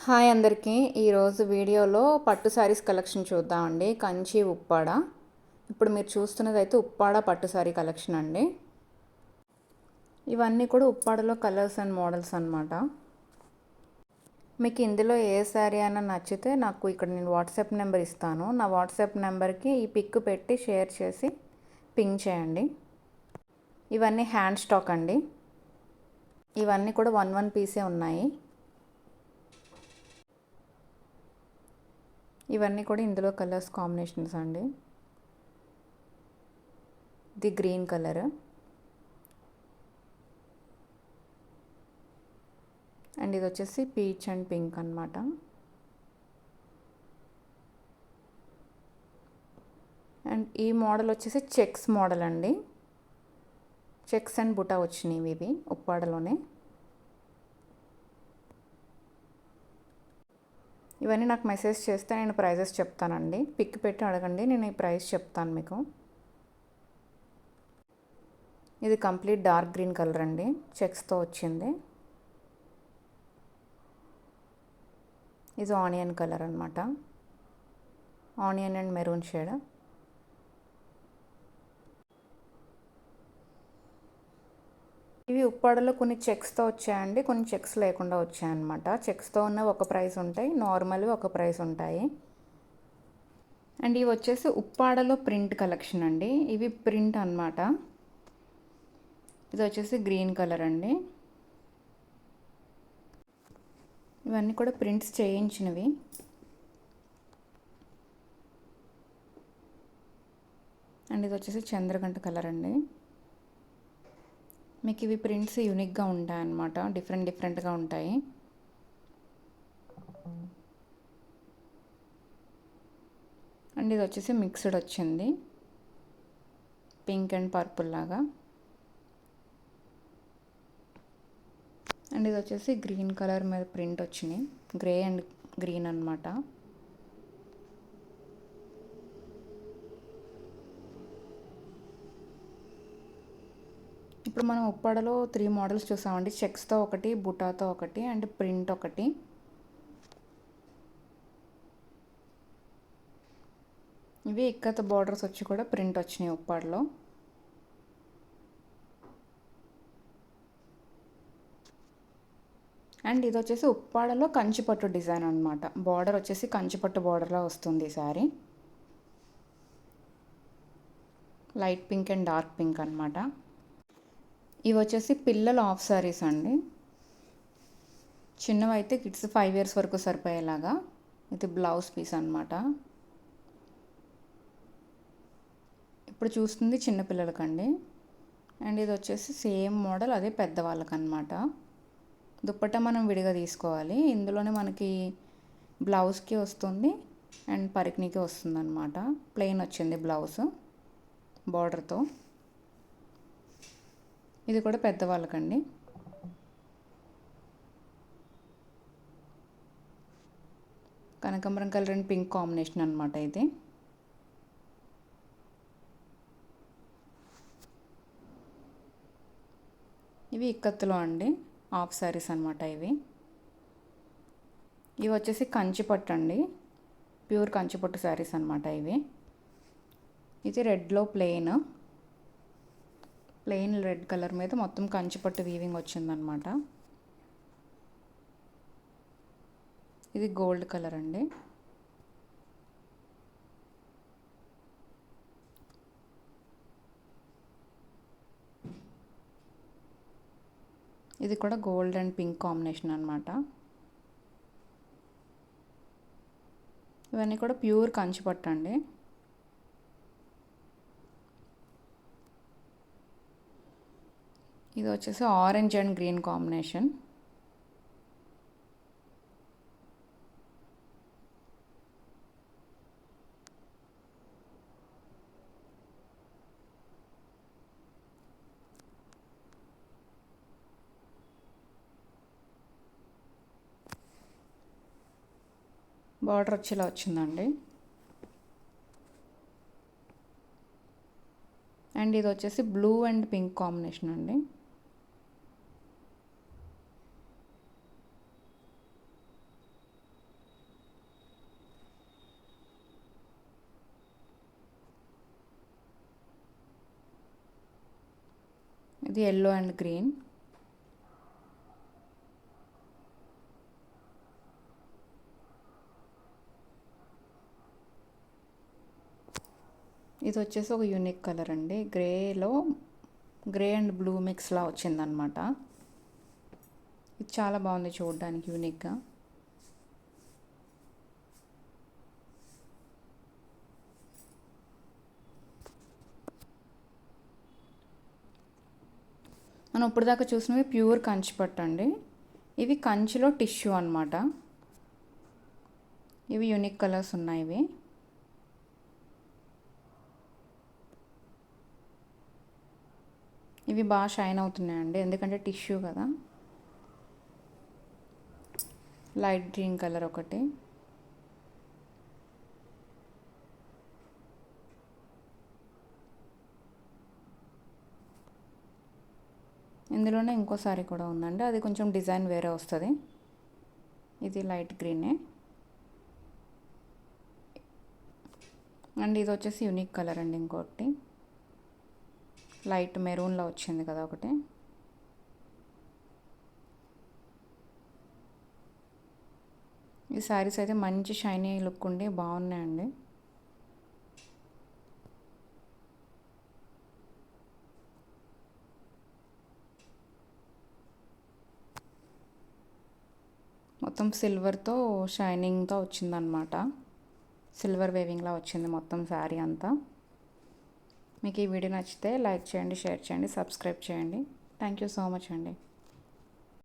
Hi అందరికీ. ఈరోజు వీడియోలో పట్టు శారీస్ కలెక్షన్ చూద్దామండి. కంచి ఉప్పాడ. ఇప్పుడు మీరు చూస్తున్నది అయితే ఉప్పాడ పట్టు శారీ కలెక్షన్ అండి. ఇవన్నీ కూడా ఉప్పాడలో కలర్స్ అండ్ మోడల్స్ అన్నమాట. మీకు ఇందులో ఏ శారీ అయినా నచ్చితే నాకు ఇక్కడ నేను వాట్సాప్ నెంబర్ ఇస్తాను. నా వాట్సాప్ నెంబర్కి ఈ పిక్ పెట్టి షేర్ చేసి పింగ్ చేయండి. ఇవన్నీ హ్యాండ్ స్టాక్ అండి. ఇవన్నీ కూడా 1 పీసే ఉన్నాయి. ఇవన్నీ కూడా ఇందులో కలర్స్ కాంబినేషన్స్ అండి. ఇది గ్రీన్ కలర్ అండ్ ఇది వచ్చేసి పీచ్ అండ్ పింక్ అన్నమాట. అండ్ ఈ మోడల్ వచ్చేసి చెక్స్ మోడల్ అండి. చెక్స్ అండ్ బుటా వచ్చినాయి ఇవి ఉప్పాడలోనే. ఇవన్నీ నాకు మెసేజ్ చేస్తే నేను ప్రైజెస్ చెప్తానండి. పిక్ పెట్టి అడగండి, నేను ఈ ప్రైస్ చెప్తాను మీకు. ఇది కంప్లీట్ డార్క్ గ్రీన్ కలర్ అండి, చెక్స్తో వచ్చింది. ఇది ఆనియన్ కలర్ అనమాట. Onion and maroon shade. ఇవి ఉప్పాడలో కొన్ని చెక్స్తో వచ్చాయండి, కొన్ని చెక్స్ లేకుండా వచ్చాయన్నమాట. చెక్స్తో ఉన్న ఒక ప్రైస్ ఉంటాయి, నార్మల్వి ఒక ప్రైస్ ఉంటాయి. అండ్ ఇవి వచ్చేసి ఉప్పాడలో ప్రింట్ కలెక్షన్ అండి. ఇవి ప్రింట్ అన్నమాట. ఇది వచ్చేసి గ్రీన్ కలర్ అండి. ఇవన్నీ కూడా ప్రింట్స్ చేయించినవి. అండ్ ఇది వచ్చేసి చంద్రకంఠ కలర్ అండి. మీకు ఇవి ప్రింట్స్ యూనిక్గా ఉంటాయి అన్నమాట, డిఫరెంట్గా ఉంటాయి. అండ్ ఇది వచ్చేసి మిక్స్డ్ వచ్చింది, పింక్ అండ్ పర్పుల్ లాగా. అండ్ ఇది వచ్చేసి గ్రీన్ కలర్ మీద ప్రింట్ వచ్చినాయి, గ్రే అండ్ గ్రీన్ అన్నమాట. ఇప్పుడు మనం ఉప్పాడలో 3 మోడల్స్ చూసామండి. చెక్స్తో ఒకటి, బుటాతో ఒకటి అండ్ ప్రింట్ ఒకటి. ఇవి ఇక్కత బార్డర్స్ వచ్చి కూడా ప్రింట్ వచ్చినాయి ఉప్పాడలో. అండ్ ఇది వచ్చేసి ఉప్పాడలో కంచిపట్టు డిజైన్ అనమాట. బార్డర్ వచ్చేసి కంచిపట్టు బార్డర్లా వస్తుంది ఈ sorry. Light pink and dark pink అనమాట. ఇవి వచ్చేసి పిల్లల హాఫ్ సారీస్ అండి. చిన్నవైతే కిడ్స్ 5 ఇయర్స్ వరకు సరిపోయేలాగా. ఇది బ్లౌజ్ పీస్ అనమాట. ఇప్పుడు చూస్తుంది చిన్నపిల్లలకండి. అండ్ ఇది వచ్చేసి సేమ్ మోడల్, అదే పెద్దవాళ్ళకన్నమాట. దుప్పట్టా మనం విడిగా తీసుకోవాలి. ఇందులోనే మనకి బ్లౌజ్కి వస్తుంది అండ్ పరికిణీకి వస్తుంది అనమాట. ప్లెయిన్ వచ్చింది బ్లౌజ్ బార్డర్తో. ఇది కూడా పెద్దవాళ్ళకండి. కనకాంబరం కలర్ అండ్ పింక్ కాంబినేషన్ అనమాట ఇది. ఇవి ఇక్కత్తులో అండి, హాఫ్ శారీస్ అనమాట ఇవి. ఇవి వచ్చేసి కంచిపట్టు అండి, ప్యూర్ కంచిపట్టు శారీస్ అనమాట ఇవి. ఇది రెడ్లో ప్లెయిన్ రెడ్ కలర్ మీద మొత్తం కంచిపట్టు వీవింగ్ వచ్చిందనమాట. ఇది గోల్డ్ కలర్ అండి. ఇది కూడా గోల్డ్ అండ్ పింక్ కాంబినేషన్ అనమాట. ఇవన్నీ కూడా ప్యూర్ కంచిపట్టు అండి. ఇది వచ్చేసి orange and green combination. Border వచ్చేలా వచ్చిందండి. అండ్ ఇది వచ్చేసి బ్లూ అండ్ పింక్ కాంబినేషన్ అండి. ఇది ఎల్లో అండ్ గ్రీన్. ఇది వచ్చేసి ఒక యూనిక్ కలర్ అండి, గ్రేలో గ్రే అండ్ బ్లూ మిక్స్లా వచ్చిందనమాట. ఇది చాలా బాగుంది చూడడానికి యూనిక్గా. మనం ఇప్పుడు దాకా చూసినవి ప్యూర్ కంచి పట్టు అండి. ఇవి కంచిలో టిష్యూ అనమాట. ఇవి యూనిక్ కలర్స్ ఉన్నాయి. ఇవి బాగా షైన్ అవుతున్నాయండి, ఎందుకంటే టిష్యూ కదా. లైట్ గ్రీన్ కలర్ ఒకటి, ఇందులోనే ఇంకో సారీ కూడా ఉందండి, అది కొంచెం డిజైన్ వేరే వస్తుంది. ఇది లైట్ గ్రీనే అండ్ ఇది వచ్చేసి యూనిక్ కలర్ అండి. ఇంకోటి లైట్ మెరూన్లో వచ్చింది కదా ఒకటి. ఈ శారీస్ అయితే మంచి షైనీ లుక్ ఉండి బాగున్నాయండి. మొత్తం సిల్వర్తో షైనింగ్తో వచ్చిందనమాట. సిల్వర్ వేవింగ్లా వచ్చింది మొత్తం శారీ అంతా. మీకు ఈ వీడియో నచ్చితే లైక్ చేయండి, షేర్ చేయండి, సబ్స్క్రైబ్ చేయండి. థ్యాంక్ యూ సో మచ్ అండి.